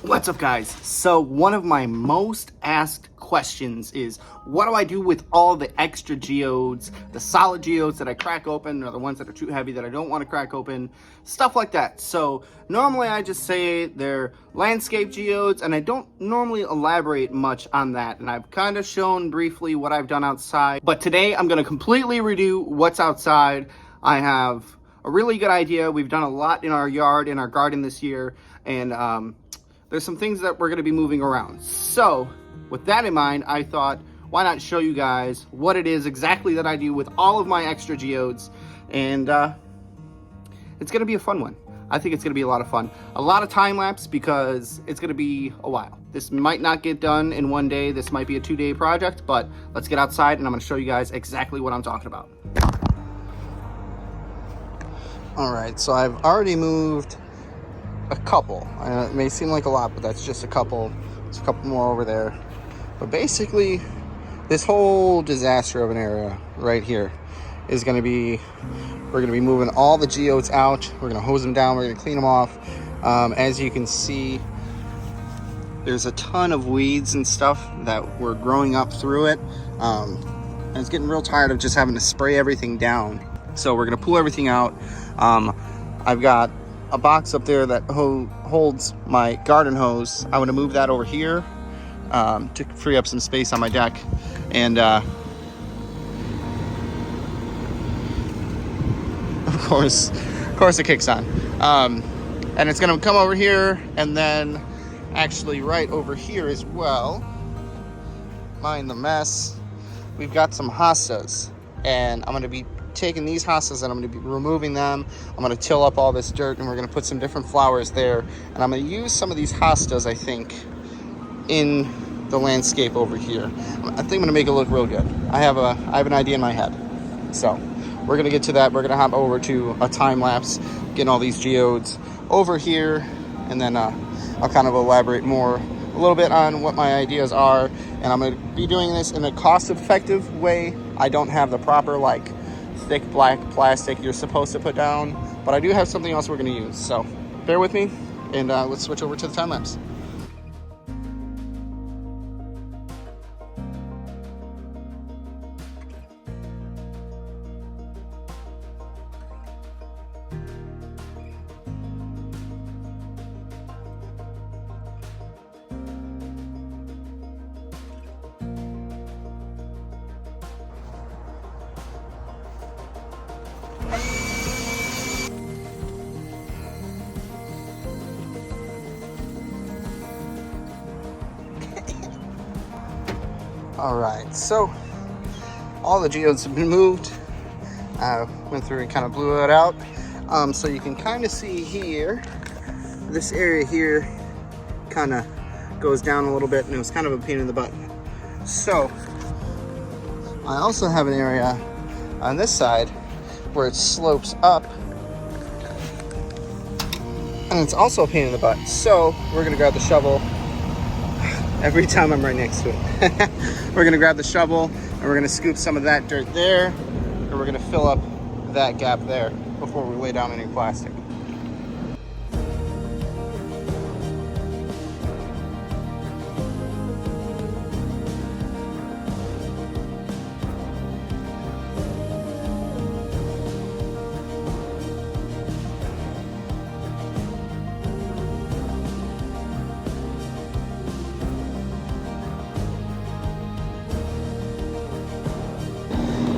What's up, guys? So one of my most asked questions is, what do I do with all the extra geodes, the solid geodes that I crack open, or the ones that are too heavy that I don't want to crack open, stuff like that. So normally I just say they're landscape geodes, and I don't normally elaborate much on that, and I've kind of shown briefly what I've done outside, but today I'm going to completely redo what's outside. I have a really good idea. We've done a lot in our yard, in our garden this year, and there's some things that we're going to be moving around. So with that in mind, I thought, why not show you guys what it is exactly that I do with all of my extra geodes. And it's going to be a fun one. I think it's going to be a lot of fun. A lot of time lapse because it's going to be a while. This might not get done in one day. This might be a 2-day project, but let's get outside and I'm going to show you guys exactly what I'm talking about. All right, so I've already moved a couple. It may seem like a lot, but that's just a couple. There's a couple more over there. But basically, this whole disaster of an area right here is going to be, we're going to be moving all the geodes out. We're going to hose them down. We're going to clean them off. As you can see, there's a ton of weeds and stuff that were growing up through it. And it's getting real tired of just having to spray everything down. So we're going to pull everything out. I've got a box up there that holds my garden hose. I want to move that over here to free up some space on my deck, and of course it kicks on, and it's going to come over here, and then actually right over here as well, mind the mess, we've got some hostas, and I'm going to be taking these hostas and I'm going to be removing them. I'm going to till up all this dirt and we're going to put some different flowers there, and I'm going to use some of these hostas, I think, in the landscape over here. I think I'm going to make it look real good. I have an idea in my head, so we're going to get to that. We're going to hop over to a time lapse, getting all these geodes over here, and then I'll kind of elaborate more a little bit on what my ideas are, and I'm going to be doing this in a cost-effective way. I don't have the proper thick black plastic you're supposed to put down, but I do have something else we're going to use, so bear with me, and let's switch over to the time lapse. All right, so all the geodes have been moved. I went through and kind of blew it out. So you can kind of see here, this area here kind of goes down a little bit, and it was kind of a pain in the butt. So I also have an area on this side where it slopes up, and it's also a pain in the butt. So we're gonna grab the shovel. Every time I'm right next to it. We're gonna grab the shovel and we're gonna scoop some of that dirt there, and we're gonna fill up that gap there before we lay down any plastic.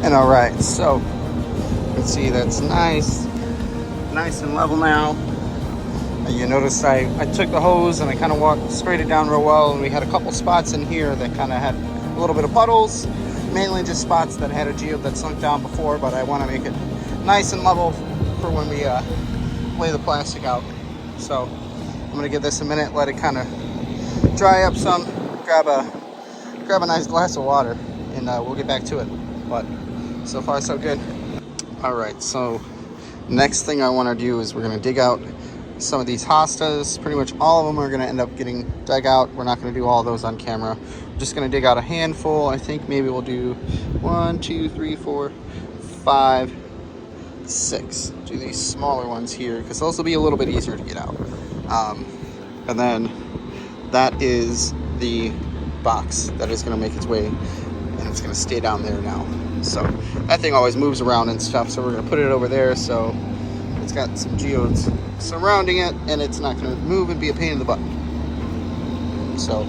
And all right, so you can see that's nice and level now. You notice I took the hose and I kind of sprayed it down real well, and we had a couple spots in here that kind of had a little bit of puddles, mainly just spots that had a geode that sunk down before, but I want to make it nice and level for when we lay the plastic out. So I'm gonna give this a minute, let it kind of dry up some, grab a nice glass of water, and we'll get back to it. But so far so good. All right, so next thing I want to do is we're going to dig out some of these hostas. Pretty much all of them are going to end up getting dug out. We're not going to do all those on camera. We're just going to dig out a handful. I think maybe we'll do 1, 2, 3, 4, 5, 6. Do these smaller ones here because those will be a little bit easier to get out. And then that is the box that is going to make its way, and it's going to stay down there now. So that thing always moves around and stuff, so we're going to put it over there so it's got some geodes surrounding it and it's not going to move and be a pain in the butt. So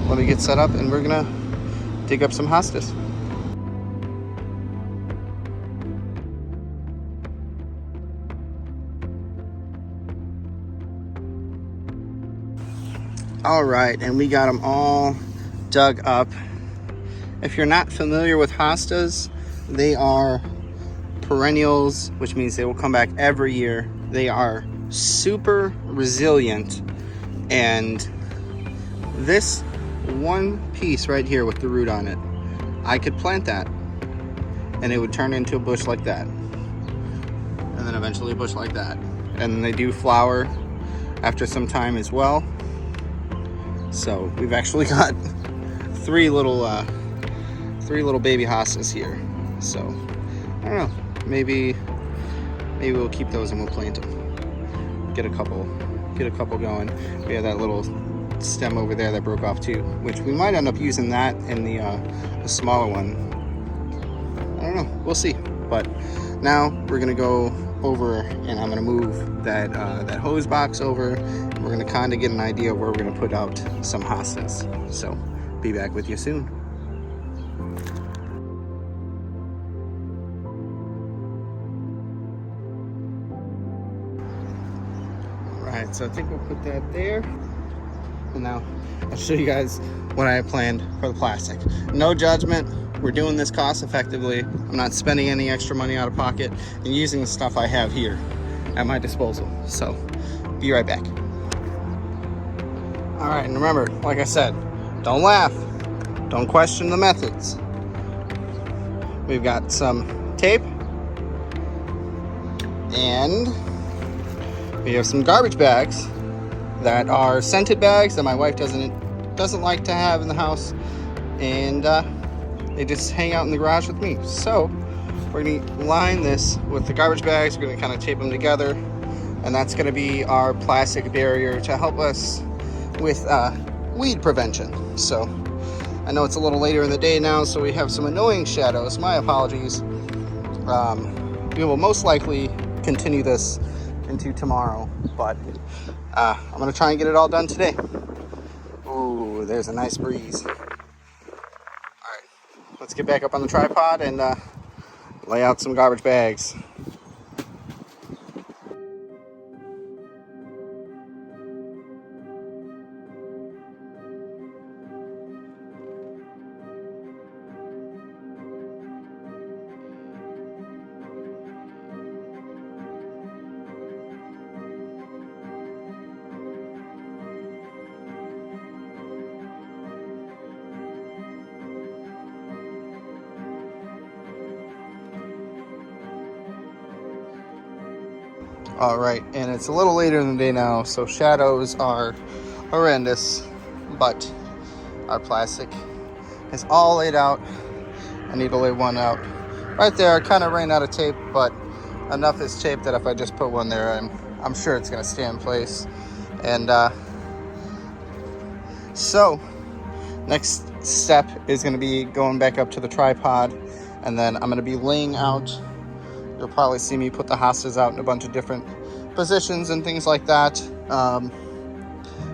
let me get set up and we're going to dig up some hostas. All right, and we got them all dug up. If you're not familiar with hostas, they are perennials, which means they will come back every year. They are super resilient, and this one piece right here with the root on it, I could plant that and it would turn into a bush like that, and then eventually a bush like that. And they do flower after some time as well. So we've actually got three little baby hostas here. So I don't know, maybe we'll keep those and we'll plant them. Get a couple going. We have that little stem over there that broke off too, which we might end up using that in the smaller one. I don't know, we'll see. But now we're gonna go over and I'm gonna move that hose box over, and we're gonna kind of get an idea of where we're gonna put out some hostas. So be back with you soon. All right, so I think we'll put that there. And now I'll show you guys what I have planned for the plastic. No judgment. We're doing this cost effectively. I'm not spending any extra money out of pocket and using the stuff I have here at my disposal. So be right back. All right, and remember, like I said, don't laugh. Don't question the methods. We've got some tape and we have some garbage bags that are scented bags that my wife doesn't like to have in the house, and they just hang out in the garage with me. So we're going to line this with the garbage bags. We're going to kind of tape them together, and that's going to be our plastic barrier to help us with weed prevention. So I know it's a little later in the day now, so we have some annoying shadows. My apologies. We will most likely continue this into tomorrow, but I'm going to try and get it all done today. Ooh, there's a nice breeze. Let's get back up on the tripod and lay out some garbage bags. All right, and it's a little later in the day now, so shadows are horrendous, but our plastic is all laid out. I need to lay one out right there. I kind of ran out of tape, but enough is taped that if I just put one there, I'm sure it's going to stay in place. And so next step is going to be going back up to the tripod, and then I'm going to be laying out. You'll probably see me put the hostas out in a bunch of different positions and things like that,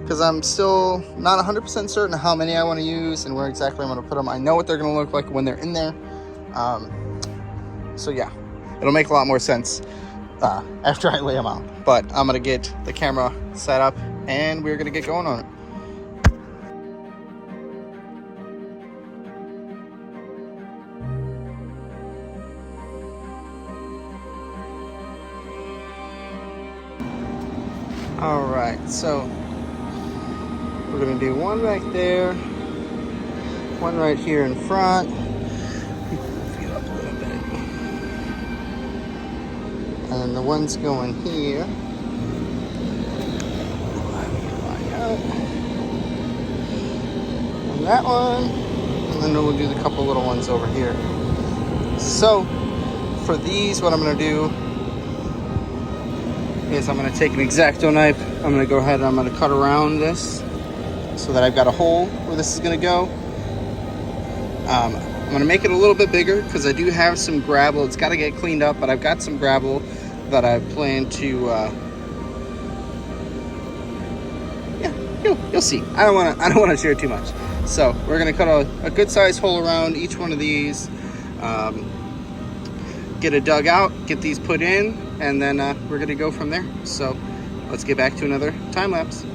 because I'm still not 100% certain how many I want to use and where exactly I'm going to put them. I know what they're going to look like when they're in there. So yeah, it'll make a lot more sense after I lay them out. But I'm going to get the camera set up and we're going to get going on it. All right, so we're gonna do one back there, one right here in front. Feet up a little bit. And then the one's going here. And that one, and then we'll do the couple little ones over here. So for these, what I'm gonna do is I'm going to take an X-Acto knife. I'm going to go ahead and I'm going to cut around this so that I've got a hole where this is going to go. I'm going to make it a little bit bigger because I do have some gravel. It's got to get cleaned up, but I've got some gravel that I plan to, you'll see. I don't want to share too much. So we're going to cut a good sized hole around each one of these, get it dug out, get these put in, and then we're going to go from there. So let's get back to another time lapse.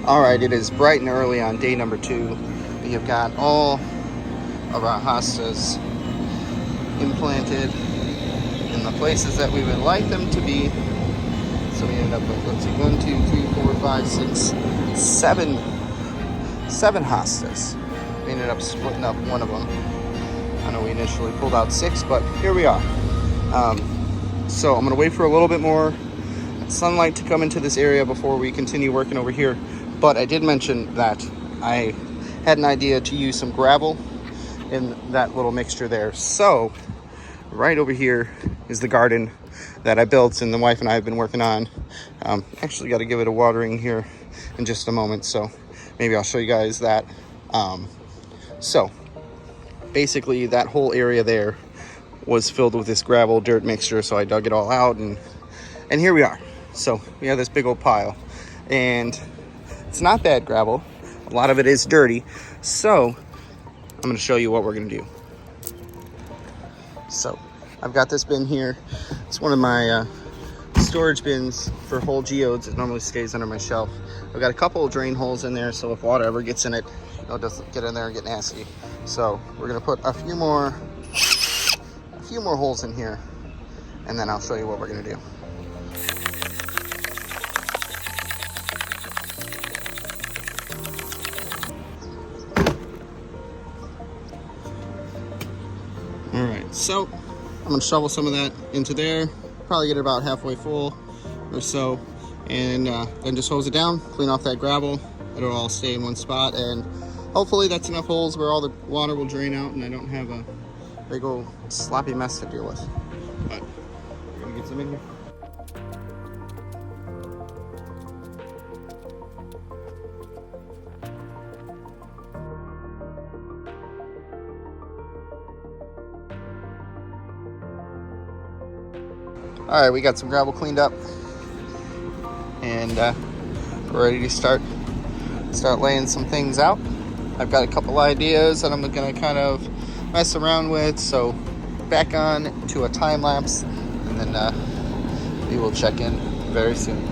All right, it is bright and early on day number 2. We have got all of our hostas implanted in the places that we would like them to be. So we ended up with, let's see, 1, 2, 3, 4, 5, 6, 7 hostas. We ended up splitting up one of them. I know we initially pulled out 6, but here we are. So I'm gonna wait for a little bit more sunlight to come into this area before we continue working over here. But I did mention that I had an idea to use some gravel in that little mixture there. So right over here is the garden that I built and the wife and I have been working on. Actually got to give it a watering here in just a moment, so maybe I'll show you guys that. So basically that whole area there was filled with this gravel dirt mixture, so I dug it all out, and here we are. So we have this big old pile, and it's not bad gravel. A lot of it is dirty. So I'm going to show you what we're going to do. So I've got this bin here. It's one of my storage bins for whole geodes. It normally stays under my shelf. I've got a couple of drain holes in there, so if water ever gets in it, it doesn't get in there and get nasty. So we're going to put a few more holes in here, and then I'll show you what we're going to do. All right, so I'm gonna shovel some of that into there, probably get it about halfway full or so, and then just hose it down, clean off that gravel. It'll all stay in one spot, and hopefully that's enough holes where all the water will drain out and I don't have a big old sloppy mess to deal with. But we're gonna get some in here. All right, we got some gravel cleaned up, and we're ready to start laying some things out. I've got a couple ideas that I'm gonna kind of mess around with, so back on to a time lapse, and then we will check in very soon.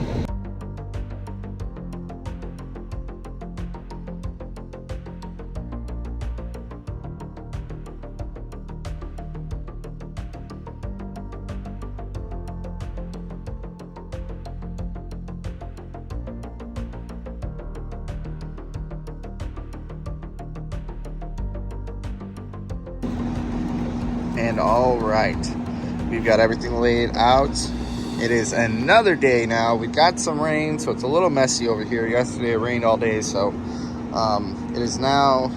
And all right, we've got everything laid out. It is another day now. We got some rain, so it's a little messy over here. Yesterday it rained all day, so it is now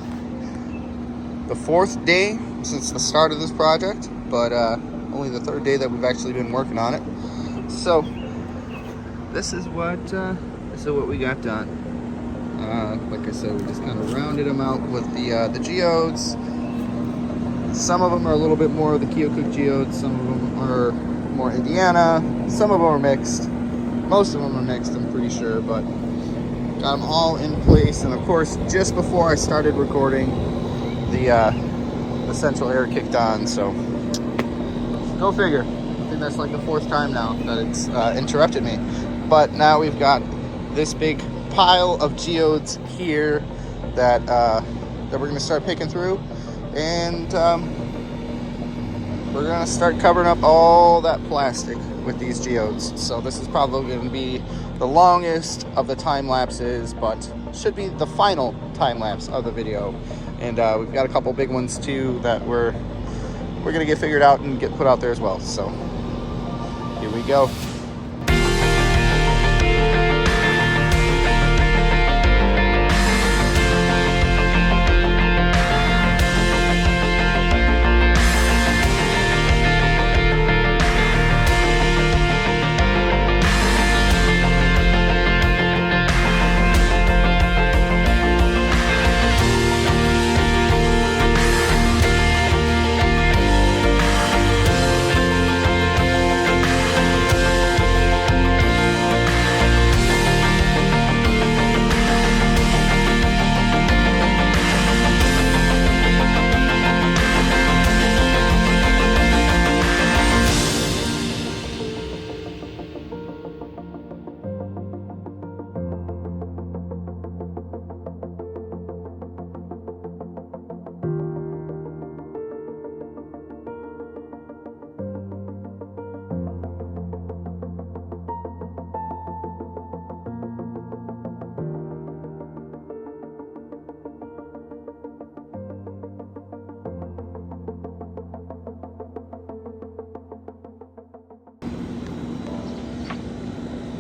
the 4th day since the start of this project, but only the 3rd day that we've actually been working on it. So this is what we got done. Like I said, we just kind of rounded them out with the geodes. Some of them are a little bit more of the Keokuk geodes, some of them are more Indiana, some of them are mixed. Most of them are mixed, I'm pretty sure, but got them all in place. And of course, just before I started recording, the central air kicked on, so go figure. I think that's like the 4th time now that it's interrupted me. But now we've got this big pile of geodes here that we're going to start picking through. And we're going to start covering up all that plastic with these geodes. So this is probably going to be the longest of the time lapses, but should be the final time lapse of the video. And we've got a couple big ones too that we're going to get figured out and get put out there as well. So Here we go.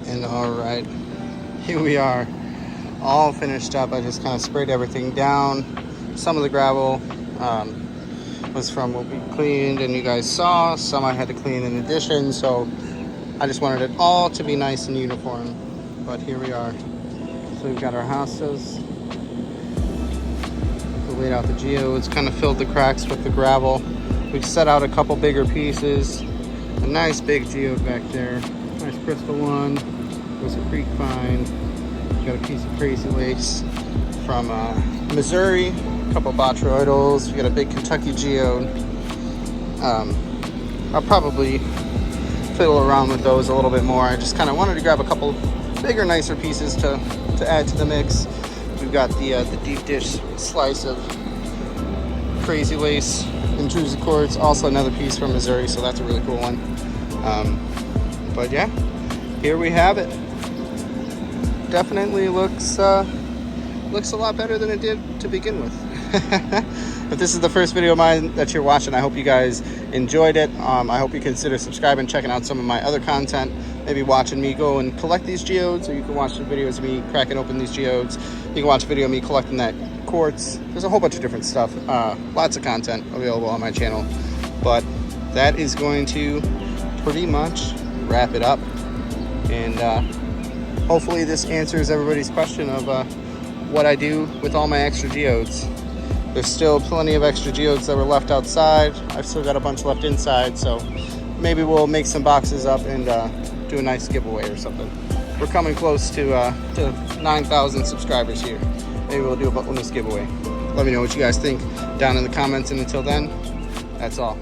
And all right, here we are, all finished up. I just kind of sprayed everything down. Some of the gravel was from what we cleaned and you guys saw. Some I had to clean in addition, so I just wanted it all to be nice and uniform. But here we are. So we've got our hostas. We laid out the geodes, kind of filled the cracks with the gravel. We've set out a couple bigger pieces. A nice big geode back there. Nice crystal one. There's a creek find. Got a piece of crazy lace from Missouri. A couple botryoidals. We got a big Kentucky geode. I'll probably fiddle around with those a little bit more. I just kind of wanted to grab a couple bigger, nicer pieces to add to the mix. We've got the deep dish slice of crazy lace intrusive quartz. Also another piece from Missouri, so that's a really cool one. But yeah, here we have it. Definitely looks a lot better than it did to begin with. If this is the first video of mine that you're watching, I hope you guys enjoyed it. I hope you consider subscribing, checking out some of my other content, maybe watching me go and collect these geodes, or you can watch the videos of me cracking open these geodes. You can watch a video of me collecting that quartz. There's a whole bunch of different stuff. Lots of content available on my channel. But that is going to pretty much wrap it up. And hopefully this answers everybody's question of what I do with all my extra geodes. There's still plenty of extra geodes that were left outside. I've still got a bunch left inside, so maybe we'll make some boxes up and do a nice giveaway or something. We're coming close to 9,000 subscribers here. Maybe we'll do a bonus giveaway. Let me know what you guys think down in the comments, and until then, that's all.